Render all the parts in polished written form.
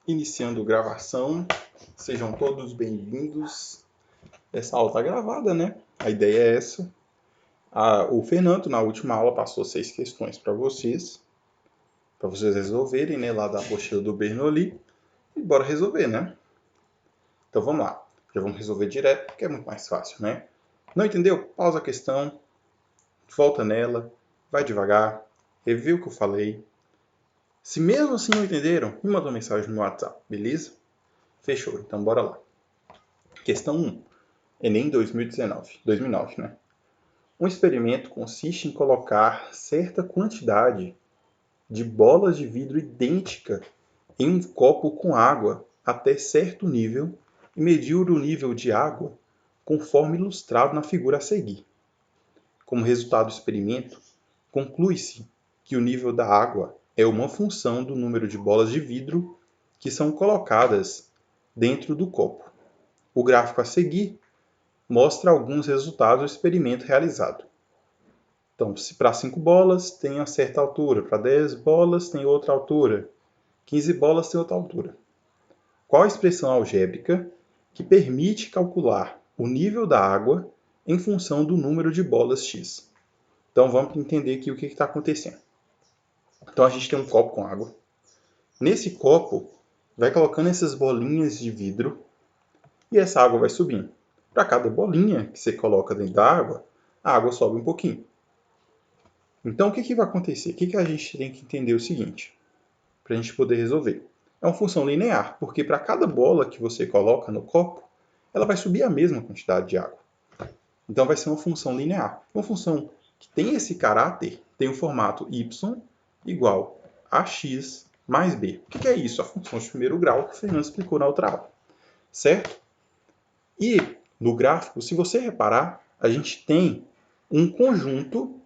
Iniciando gravação, sejam todos bem-vindos. Essa aula está gravada, né? A ideia é essa. O Fernando, na última aula, passou 6 questões para vocês resolverem, né? Lá da apostila do Bernoulli. E bora resolver, né? Então vamos lá. Já vamos resolver direto, porque é muito mais fácil, né? Não entendeu? Pausa a questão, volta nela, vai devagar, revê o que eu falei. Se mesmo assim não entenderam, me manda uma mensagem no WhatsApp, beleza? Fechou, então bora lá. Questão 1. Enem 2009, né? Um experimento consiste em colocar certa quantidade de bolas de vidro idêntica em um copo com água até certo nível e medir o nível de água conforme ilustrado na figura a seguir. Como resultado do experimento, conclui-se que o nível da água é uma função do número de bolas de vidro que são colocadas dentro do copo. O gráfico a seguir mostra alguns resultados do experimento realizado. Então, se para 5 bolas tem uma certa altura, para 10 bolas tem outra altura, 15 bolas tem outra altura. Qual a expressão algébrica que permite calcular o nível da água em função do número de bolas x? Então, vamos entender aqui o que está acontecendo. Então, a gente tem um copo com água. Nesse copo, vai colocando essas bolinhas de vidro e essa água vai subindo. Para cada bolinha que você coloca dentro da água, a água sobe um pouquinho. Então, o que vai acontecer? O que a gente tem que entender o seguinte, para a gente poder resolver? É uma função linear, porque para cada bola que você coloca no copo, ela vai subir a mesma quantidade de água. Então, vai ser uma função linear. Uma função que tem esse caráter, tem o formato y igual a x mais b. O que é isso? A função de primeiro grau que o Fernando explicou na outra aula. Certo? E no gráfico, se você reparar, a gente tem um conjunto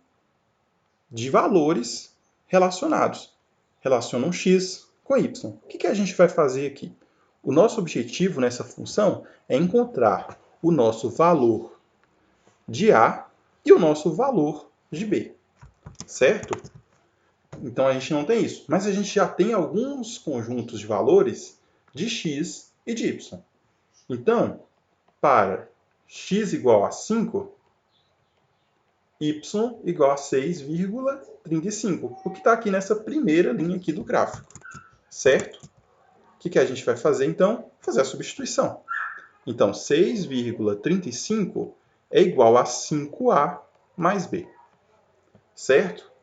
de valores relacionados. Relacionam x com y. O que a gente vai fazer aqui? O nosso objetivo nessa função é encontrar o nosso valor de A e o nosso valor de B. Certo? Então a gente não tem isso. Mas a gente já tem alguns conjuntos de valores de x e de y. Então, para x igual a 5, y igual a 6,35, o que está aqui nessa primeira linha aqui do gráfico, certo? O que a gente vai fazer, então? Fazer a substituição. Então, 6,35 é igual a 5a mais b, certo?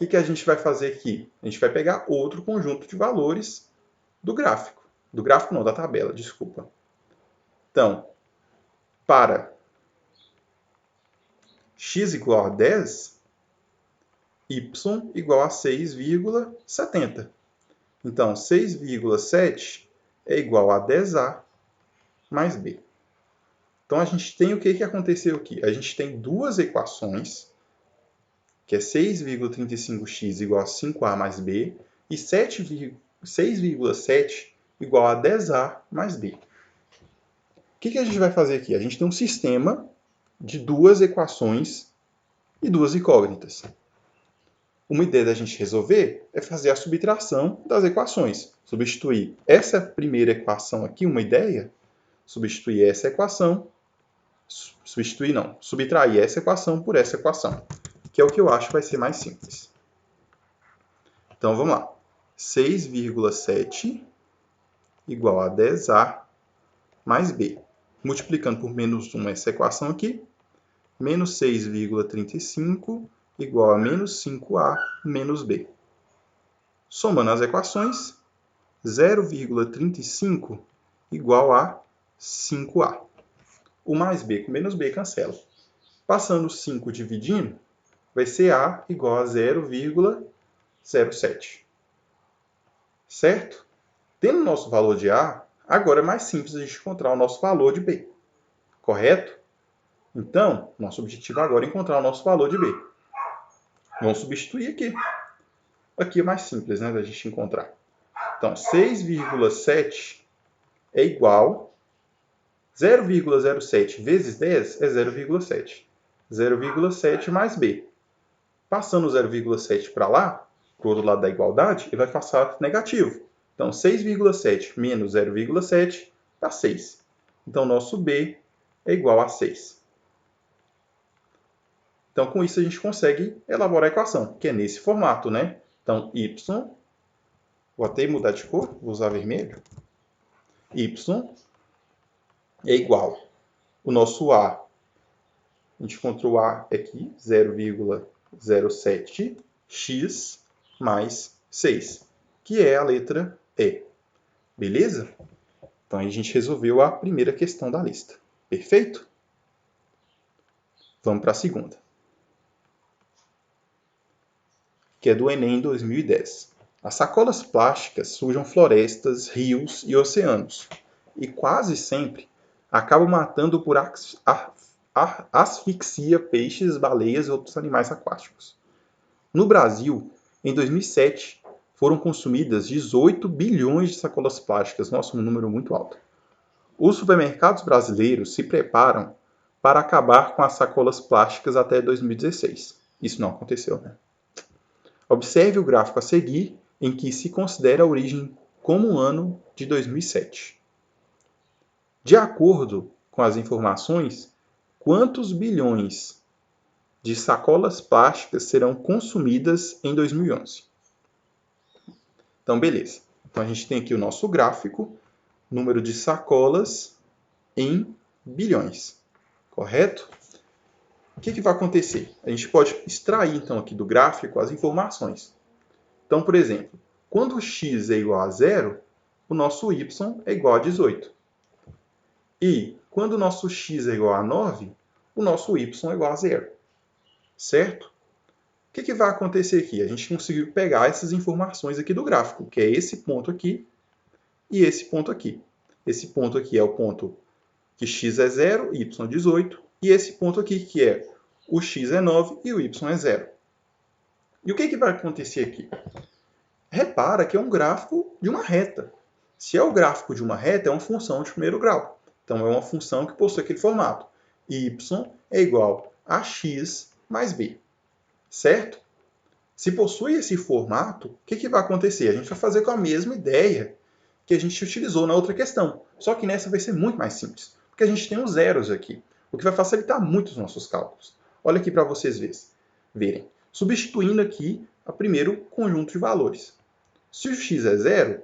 O que a gente vai fazer aqui? A gente vai pegar outro conjunto de valores do gráfico. Do gráfico não, da tabela, desculpa. Então, para x igual a 10, y igual a 6,70. Então, 6,7 é igual a 10a mais b. Então, a gente tem o que aconteceu aqui? A gente tem duas equações, que é 6,35x igual a 5a mais b, e 6,7 igual a 10a mais b. O que a gente vai fazer aqui? A gente tem um sistema de duas equações e duas incógnitas. Uma ideia da gente resolver é fazer a subtração das equações. Substituir essa primeira equação aqui, uma ideia, subtrair essa equação por essa equação, que é o que eu acho que vai ser mais simples. Então, vamos lá. 6,7 igual a 10a mais b. Multiplicando por menos 1 essa equação aqui, menos 6,35 igual a menos 5a menos b. Somando as equações, 0,35 igual a 5a. O mais b com menos b cancela. Passando 5 dividindo, vai ser a igual a 0,07. Certo? Tendo o nosso valor de a, agora é mais simples a gente encontrar o nosso valor de b. Correto? Então, nosso objetivo agora é encontrar o nosso valor de b. Vamos substituir aqui. Aqui é mais simples, né, da gente encontrar. Então, 6,7 é igual a 0,07 vezes 10 é 0,7. 0,7 mais b. Passando o 0,7 para lá, para o outro lado da igualdade, ele vai passar negativo. Então, 6,7 menos 0,7 dá 6. Então, nosso B é igual a 6. Então, com isso, a gente consegue elaborar a equação, que é nesse formato, né? Então, y, vou até mudar de cor, vou usar vermelho. Y é igual. O nosso A, a gente encontrou o A aqui, 0,07x mais 6, que é a letra E. Beleza? Então, aí a gente resolveu a primeira questão da lista. Perfeito? Vamos para a segunda, que é do Enem 2010. As sacolas plásticas sujam florestas, rios e oceanos, e quase sempre acabam matando por asfixia peixes, baleias e outros animais aquáticos. No Brasil, em 2007, foram consumidas 18 bilhões de sacolas plásticas, nossa, um número muito alto. Os supermercados brasileiros se preparam para acabar com as sacolas plásticas até 2016. Isso não aconteceu, né? Observe o gráfico a seguir, em que se considera a origem como o ano de 2007. De acordo com as informações, quantos bilhões de sacolas plásticas serão consumidas em 2011? Então, beleza. Então, a gente tem aqui o nosso gráfico, número de sacolas em bilhões, correto? O que vai acontecer? A gente pode extrair, então, aqui do gráfico as informações. Então, por exemplo, quando x é igual a 0, o nosso y é igual a 18. E quando o nosso x é igual a 9, o nosso y é igual a 0. Certo? O que vai acontecer aqui? A gente conseguiu pegar essas informações aqui do gráfico, que é esse ponto aqui e esse ponto aqui. Esse ponto aqui é o ponto que x é 0, y é 18, e esse ponto aqui que é o x é 9 e o y é 0. E o que vai acontecer aqui? Repara que é um gráfico de uma reta. Se é o gráfico de uma reta, é uma função de primeiro grau. Então, é uma função que possui aquele formato. Y é igual a x mais b. Certo? Se possui esse formato, o que vai acontecer? A gente vai fazer com a mesma ideia que a gente utilizou na outra questão. Só que nessa vai ser muito mais simples, porque a gente tem os zeros aqui, o que vai facilitar muito os nossos cálculos. Olha aqui para vocês verem. Substituindo aqui o primeiro conjunto de valores. Se o x é 0,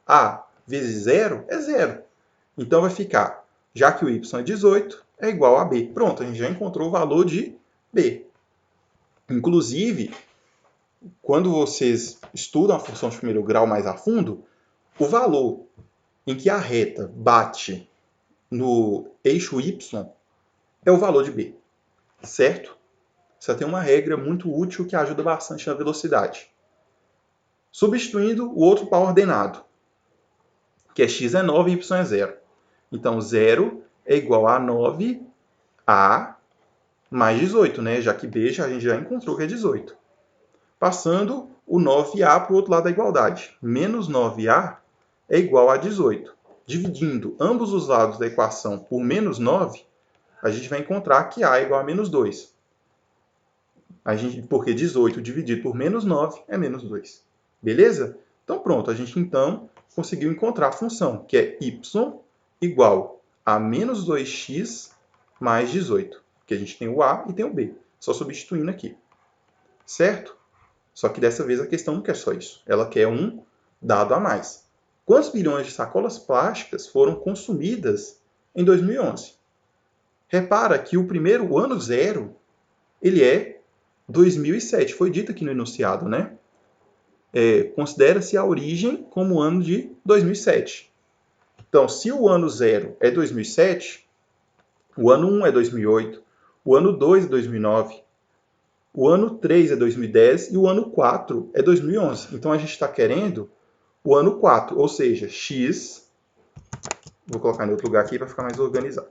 a vezes 0 é 0. Então vai ficar, já que o y é 18, é igual a b. Pronto, a gente já encontrou o valor de b. Inclusive, quando vocês estudam a função de primeiro grau mais a fundo, o valor em que a reta bate no eixo y é o valor de b. Certo? Você tem uma regra muito útil que ajuda bastante na velocidade. Substituindo o outro par ordenado, que é x é 9 e y é 0. Então, 0 é igual a 9a mais 18, né? Já que b a gente já encontrou que é 18. Passando o 9a para o outro lado da igualdade. Menos 9a é igual a 18. Dividindo ambos os lados da equação por menos 9, a gente vai encontrar que a é igual a menos 2. Porque 18 dividido por menos 9 é menos 2. Beleza? Então, pronto. A gente, então, conseguiu encontrar a função, que é y igual a menos 2x mais 18. Porque a gente tem o a e tem o b. Só substituindo aqui. Certo? Só que dessa vez a questão não quer só isso. Ela quer um dado a mais. Quantos bilhões de sacolas plásticas foram consumidas em 2011? Repara que o ano zero, ele é 2007. Foi dito aqui no enunciado, né? Considera-se a origem como o ano de 2007. Então, se o ano zero é 2007, o ano 1 é 2008, o ano 2 é 2009, o ano 3 é 2010 e o ano 4 é 2011. Então, a gente está querendo o ano 4, ou seja, x... Vou colocar em outro lugar aqui para ficar mais organizado.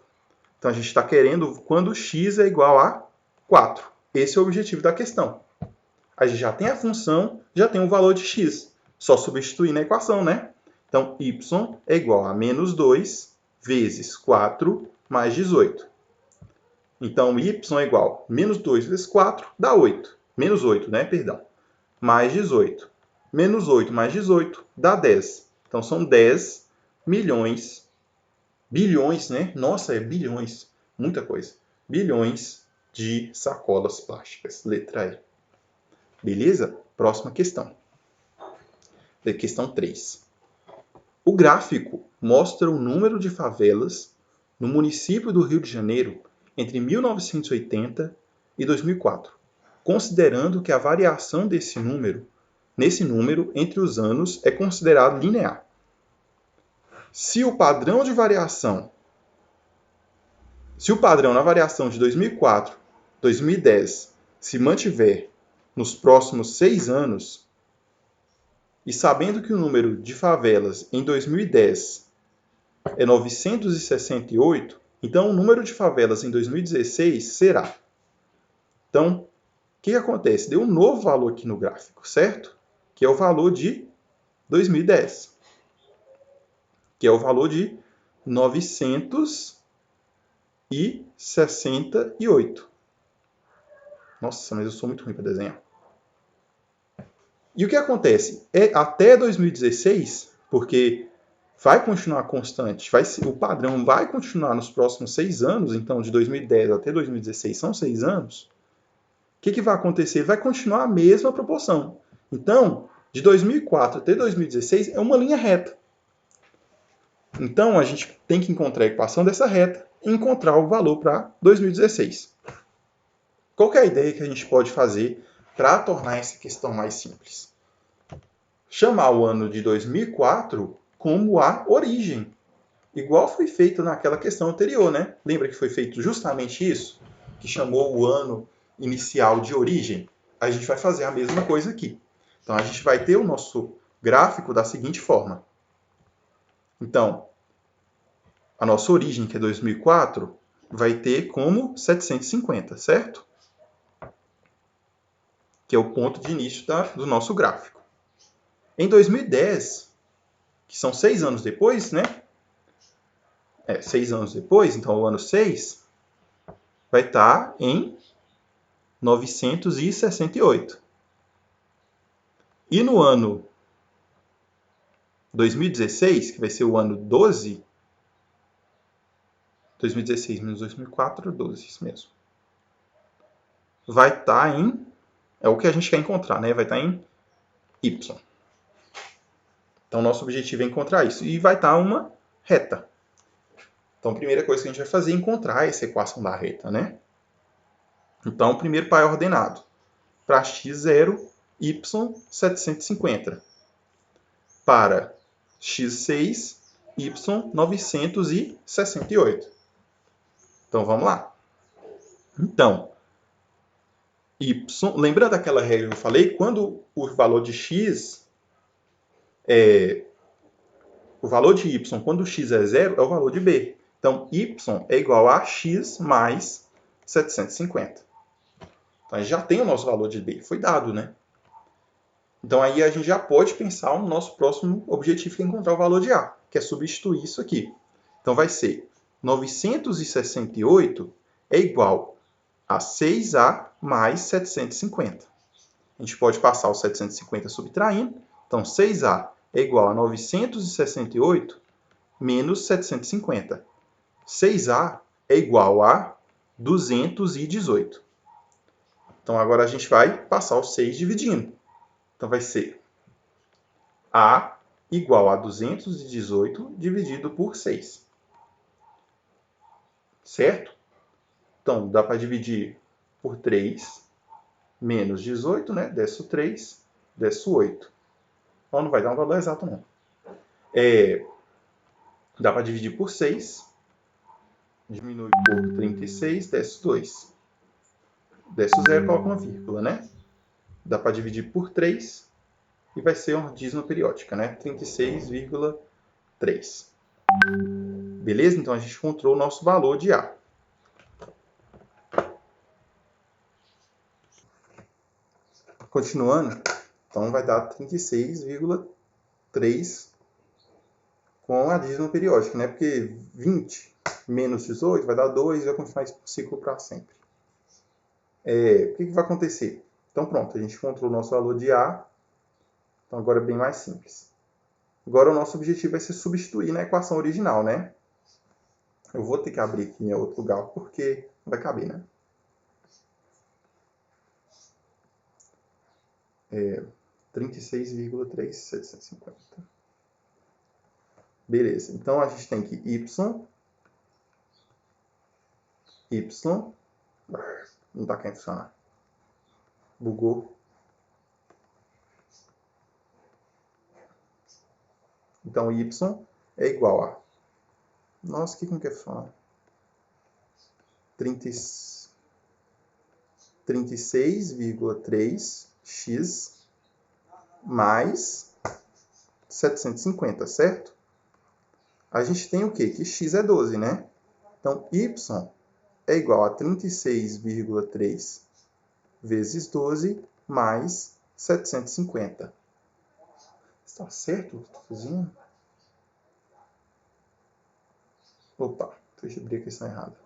Então, a gente está querendo quando x é igual a 4. Esse é o objetivo da questão. A gente já tem a função, já tem o valor de x. Só substituir na equação, né? Então, y é igual a menos 2 vezes 4 mais 18. Então, y é igual a menos 2 vezes 4 dá 8. Menos 8, né? Perdão. Mais 18. menos 8 mais 18 dá 10. Então, são 10 milhões, bilhões, né? Nossa, é bilhões, muita coisa. Bilhões de sacolas plásticas. Letra E. Beleza? Próxima questão. Questão 3. O gráfico mostra o número de favelas no município do Rio de Janeiro entre 1980 e 2004, considerando que a variação nesse número entre os anos é considerado linear. Se o padrão na variação de 2004 2010 se mantiver nos próximos 6 anos, e sabendo que o número de favelas em 2010 é 968, então o número de favelas em 2016 será. Então, o que acontece? Deu um novo valor aqui no gráfico, certo? Que é o valor de 2010. Que é o valor de 968. Nossa, mas eu sou muito ruim para desenhar. E o que acontece? Até 2016, porque vai continuar constante, o padrão vai continuar nos próximos 6 anos, então de 2010 até 2016 são 6 anos, o que vai acontecer? Vai continuar a mesma proporção. Então, de 2004 até 2016 é uma linha reta. Então, a gente tem que encontrar a equação dessa reta e encontrar o valor para 2016. Qual que é a ideia que a gente pode fazer para tornar essa questão mais simples? Chamar o ano de 2004 como a origem, igual foi feito naquela questão anterior, né? Lembra que foi feito justamente isso? Que chamou o ano inicial de origem? A gente vai fazer a mesma coisa aqui. Então, a gente vai ter o nosso gráfico da seguinte forma. Então, a nossa origem, que é 2004, vai ter como 750, certo? Que é o ponto de início do nosso gráfico. Em 2010, que são 6 anos depois, né? 6 anos depois, então o ano 6, vai estar em 968. E no ano 2016, que vai ser o ano 12, 2016 menos 2004, 12, isso mesmo. Vai estar em, é o que a gente quer encontrar, né? Vai estar em Y. Então, nosso objetivo é encontrar isso. E vai estar uma reta. Então, a primeira coisa que a gente vai fazer é encontrar essa equação da reta, né? Então, o primeiro par ordenado. Para x0, y 750. Para x6, y 968. Então, vamos lá. Então, y, lembrando daquela regra que eu falei, quando o valor de x o valor de y, quando x é zero, é o valor de b. Então, y é igual a x mais 750. Então, a gente já tem o nosso valor de b, foi dado, né? Então, aí a gente já pode pensar no nosso próximo objetivo, que é encontrar o valor de a, que é substituir isso aqui. Então, vai ser 968 é igual a 6a mais 750. A gente pode passar o 750 subtraindo. Então, 6a é igual a 968 menos 750. 6a é igual a 218. Então, agora a gente vai passar o 6 dividindo. Então, vai ser a igual a 218 dividido por 6. Certo? Então, dá para dividir por 3 menos 18, né? Desce o 3, desce o 8. Então, não vai dar um valor exato, não. Dá para dividir por 6. Diminui por 36, desce 2. Desce o 0, coloca uma vírgula, né? Dá para dividir por 3 e vai ser uma dízima periódica, né? 36,3. Beleza? Então, a gente encontrou o nosso valor de A. Continuando, então vai dar 36,3 com a dízima periódica, né? Porque 20 menos 18 vai dar 2 e vai continuar esse ciclo para sempre. O que vai acontecer? Então, pronto, a gente encontrou o nosso valor de A. Então, agora é bem mais simples. Agora, o nosso objetivo vai ser substituir na equação original, né? Eu vou ter que abrir aqui em outro lugar, porque não vai caber, né? 36,3750. Beleza. Então, a gente tem que y... Não está querendo funcionar. Bugou. Então, y é igual a... Nossa, o que não quer funcionar? 36,3x mais 750, certo? A gente tem o quê? Que x é 12, né? Então, y é igual a 36,3 vezes 12 mais 750. Está certo o que eu estou fazendo? Opa, deixa eu abrir a questão errada.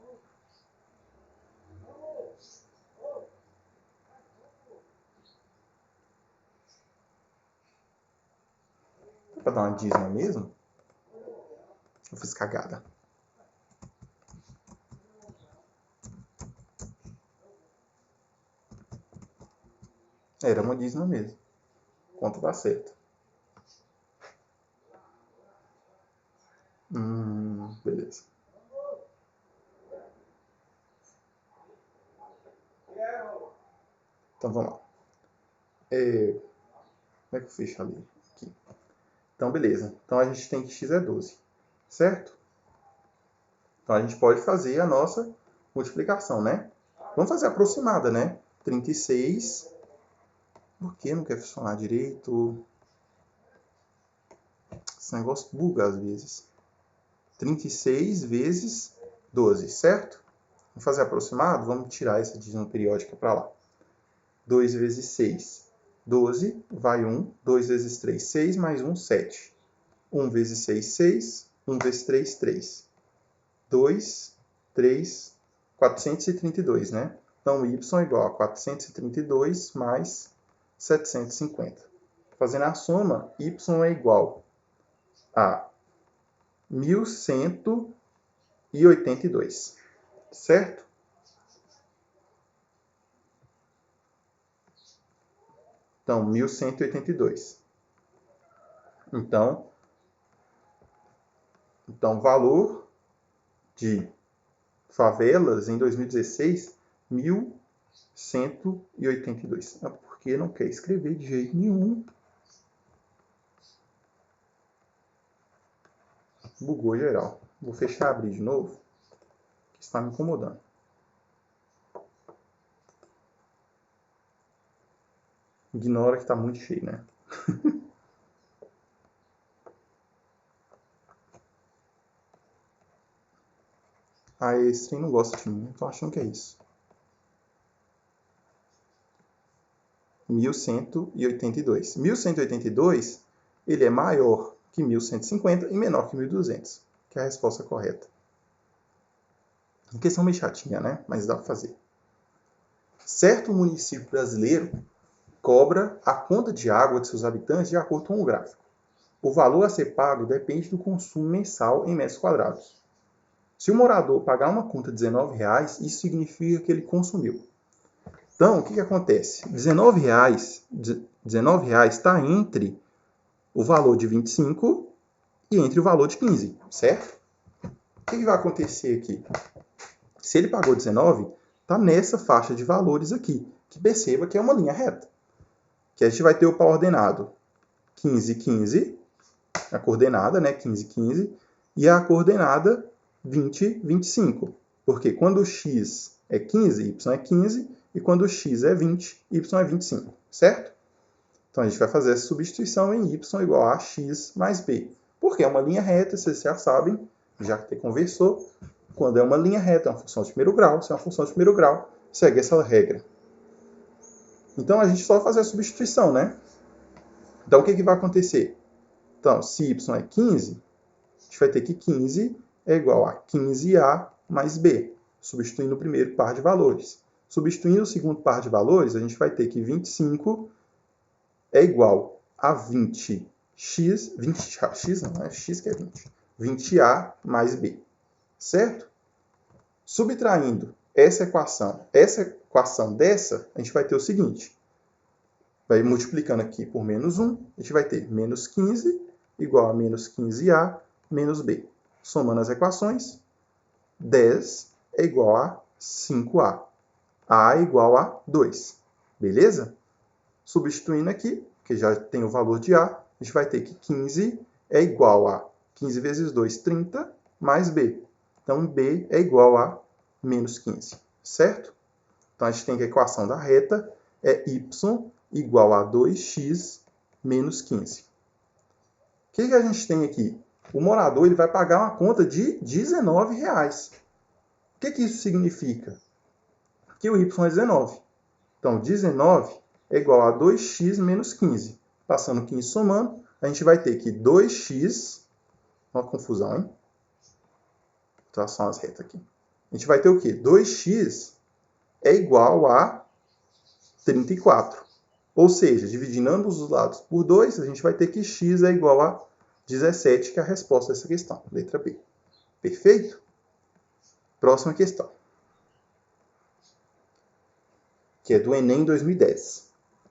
Dá para dar uma dízima mesmo? Eu fiz cagada. Era uma dízima mesmo. Conta dá certo. Beleza. Então vamos lá. Como é que eu fecho ali? Aqui. Então, beleza. Então a gente tem que x é 12, certo? Então a gente pode fazer a nossa multiplicação, né? Vamos fazer aproximada, né? 36. Por que não quer funcionar direito? Esse negócio buga às vezes. 36 vezes 12, certo? Vamos fazer aproximado? Vamos tirar essa dízima periódica para lá. 2 vezes 6, 12, vai 1. 2 vezes 3, 6, mais 1, 7. 1 vezes 6, 6. 1 vezes 3, 3. 2, 3, 432, né? Então, y é igual a 432 mais 750. Fazendo a soma, y é igual a 1182, certo? Então, 1182. Então, valor de favelas em 2016, 1182. Porque não quer escrever de jeito nenhum. Bugou geral. Vou fechar e abrir de novo, que está me incomodando. Ignora que está muito cheio, né? Esse trem não gosta de mim. Estou achando que é isso. 1182. 1182, ele é maior que 1150 e menor que 1200, que é a resposta correta. A questão meio chatinha, né? Mas dá para fazer. Certo município brasileiro cobra a conta de água de seus habitantes de acordo com o gráfico. O valor a ser pago depende do consumo mensal em metros quadrados. Se o morador pagar uma conta de R$19, isso significa que ele consumiu. Então, o que acontece? R$19 está entre o valor de 25 e entre o valor de 15, certo? O que vai acontecer aqui? Se ele pagou 19, está nessa faixa de valores aqui, que perceba que é uma linha reta. Que a gente vai ter o par ordenado 15, 15, a coordenada, né, 15, 15, e a coordenada 20, 25. Porque quando o x é 15, y é 15, e quando o x é 20, y é 25, certo? Então, a gente vai fazer essa substituição em y igual a x mais b. Porque é uma linha reta, vocês já sabem, já que conversou, quando é uma linha reta, é uma função de primeiro grau, se é uma função de primeiro grau, segue essa regra. Então, a gente só vai fazer a substituição, né? Então, o que vai acontecer? Então, se y é 15, a gente vai ter que 15 é igual a 15a mais b, substituindo o primeiro par de valores. Substituindo o segundo par de valores, a gente vai ter que 25 é igual a 20x, 20x não, é x que é 20, 20a mais b, certo? Subtraindo essa equação dessa, a gente vai ter o seguinte, vai multiplicando aqui por menos 1, a gente vai ter menos 15 igual a menos 15a menos b. Somando as equações, 10 é igual a 5a. A é igual a 2. Beleza? Substituindo aqui, que já tem o valor de A, a gente vai ter que 15 é igual a 15 vezes 2, 30, mais B. Então, B é igual a menos 15, certo? Então, a gente tem que a equação da reta é y igual a 2x menos 15. O que a gente tem aqui? O morador ele vai pagar uma conta de R$19. O que isso significa? Que o y é 19. Então, 19 é igual a 2x menos 15. Passando 15 somando, a gente vai ter que 2x... Uma confusão, hein? Vou traçar umas retas aqui. A gente vai ter o quê? 2x é igual a 34. Ou seja, dividindo ambos os lados por 2, a gente vai ter que x é igual a 17, que é a resposta dessa questão. Letra B. Perfeito? Próxima questão. Que é do Enem 2010.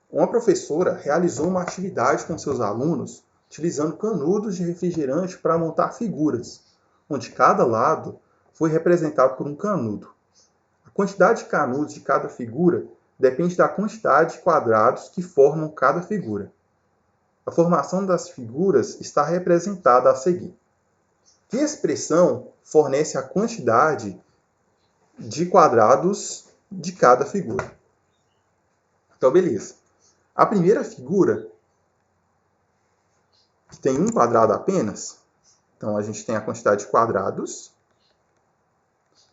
Uma professora realizou uma atividade com seus alunos utilizando canudos de refrigerante para montar figuras, onde cada lado foi representado por um canudo. A quantidade de canudos de cada figura depende da quantidade de quadrados que formam cada figura. A formação das figuras está representada a seguir. Que expressão fornece a quantidade de quadrados de cada figura? Então, beleza. A primeira figura, que tem um quadrado apenas, então a gente tem a quantidade de quadrados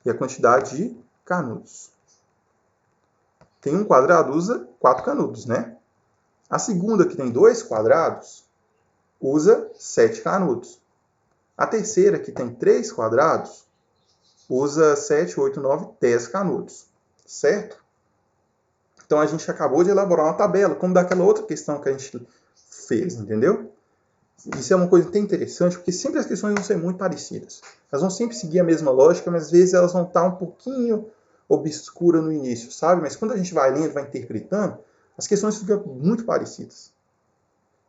e a quantidade de canudos. Tem um quadrado, usa 4 canudos, né? A segunda, que tem 2 quadrados, usa 7 canudos. A terceira, que tem 3 quadrados, usa 7, 8, 9, 10 canudos, certo? Então, a gente acabou de elaborar uma tabela, como daquela outra questão que a gente fez, entendeu? Isso é uma coisa até interessante, porque sempre as questões vão ser muito parecidas. Elas vão sempre seguir a mesma lógica, mas às vezes elas vão estar um pouquinho obscuras no início, sabe? Mas quando a gente vai lendo, vai interpretando, as questões ficam muito parecidas.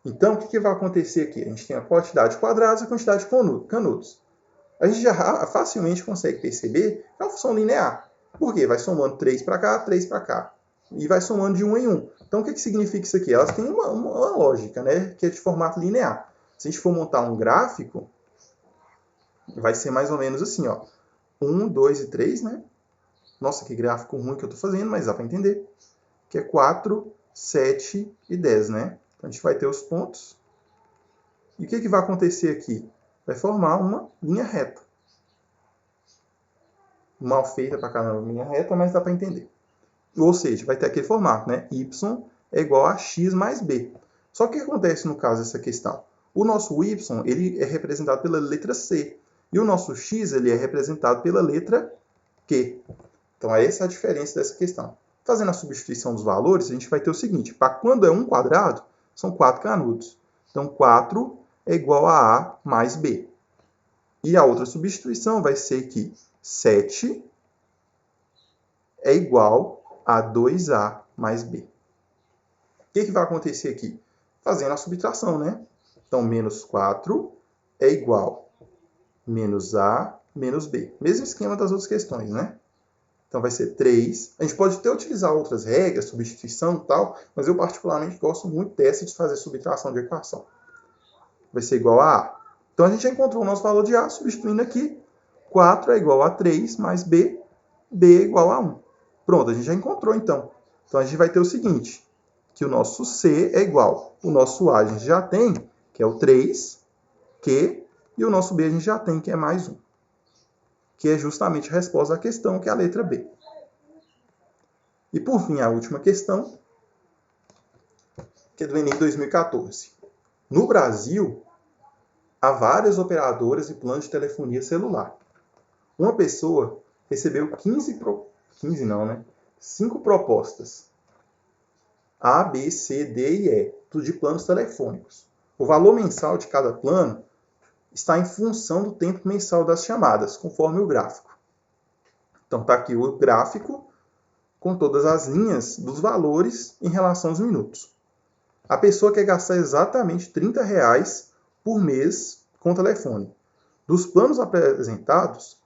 Então, o que vai acontecer aqui? A gente tem a quantidade de quadrados e a quantidade de canudos. A gente já facilmente consegue perceber que é uma função linear. Por quê? Vai somando 3 para cá, 3 para cá. E vai somando de 1 em 1. Então, o que significa isso aqui? Elas têm uma lógica, né? Que é de formato linear. Se a gente for montar um gráfico, vai ser mais ou menos assim, ó. 1, 2 e 3, né? Nossa, que gráfico ruim que eu estou fazendo, mas dá para entender. Que é 4, 7 e 10, né? Então, a gente vai ter os pontos. E o que vai acontecer aqui? Vai formar uma linha reta. Mal feita para caramba, linha reta, mas dá para entender. Ou seja, vai ter aquele formato, né? Y é igual a x mais b. Só que o que acontece no caso dessa questão? O nosso y ele é representado pela letra C. E o nosso x ele é representado pela letra Q. Então, essa é a diferença dessa questão. Fazendo a substituição dos valores, a gente vai ter o seguinte. Para quando é um quadrado, são 4 canudos. Então, 4 é igual a A mais B. E a outra substituição vai ser que 7 é igual a 2A mais B. O que vai acontecer aqui? Fazendo a subtração, né? Então, menos 4 é igual a menos A menos B. Mesmo esquema das outras questões, né? Então, vai ser 3. A gente pode até utilizar outras regras, substituição e tal, mas eu particularmente gosto muito dessa de fazer subtração de equação. Vai ser igual a A. Então, a gente já encontrou o nosso valor de A, substituindo aqui. 4 é igual a 3 mais B, B é igual a 1. Pronto, a gente já encontrou, então. Então, a gente vai ter o seguinte, que o nosso C é igual. O nosso A a gente já tem, que é o 3, Q, e o nosso B a gente já tem, que é mais 1. Que é justamente a resposta à questão, que é a letra B. E, por fim, a última questão, que é do Enem 2014. No Brasil, há várias operadoras e planos de telefonia celular. Uma pessoa recebeu 5 propostas. A, B, C, D e E. de planos telefônicos. O valor mensal de cada plano está em função do tempo mensal das chamadas, conforme o gráfico. Então, está aqui o gráfico com todas as linhas dos valores em relação aos minutos. A pessoa quer gastar exatamente R$30 por mês com o telefone. Dos planos apresentados,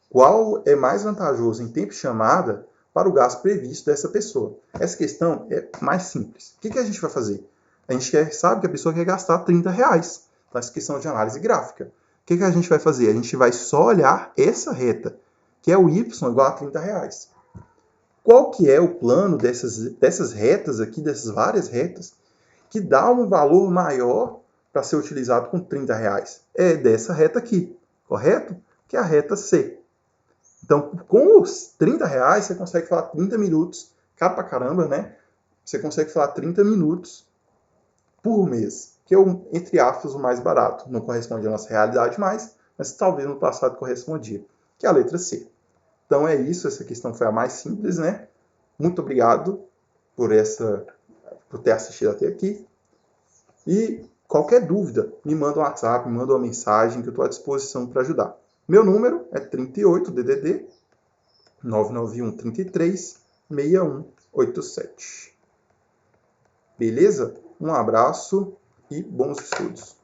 qual é mais vantajoso em tempo de chamada para o gasto previsto dessa pessoa? Essa questão é mais simples. O que a gente vai fazer? A gente sabe que a pessoa quer gastar R$30. Então, essa questão de análise gráfica. O que a gente vai fazer? A gente vai só olhar essa reta, que é o y igual a R$30. Qual que é o plano dessas retas aqui, dessas várias retas, que dá um valor maior para ser utilizado com R$30? É dessa reta aqui, correto? Que é a reta C. Então, com os R$30, você consegue falar 30 minutos, caro pra caramba, né? Você consegue falar 30 minutos por mês, que é, entre aspas, o mais barato. Não corresponde à nossa realidade mais, mas talvez no passado correspondia, que é a letra C. Então é isso, essa questão foi a mais simples, né? Muito obrigado por ter assistido até aqui. E qualquer dúvida, me manda um WhatsApp, me manda uma mensagem que eu estou à disposição para ajudar. Meu número é 38 DDD 991 33 6187. Beleza? Um abraço e bons estudos.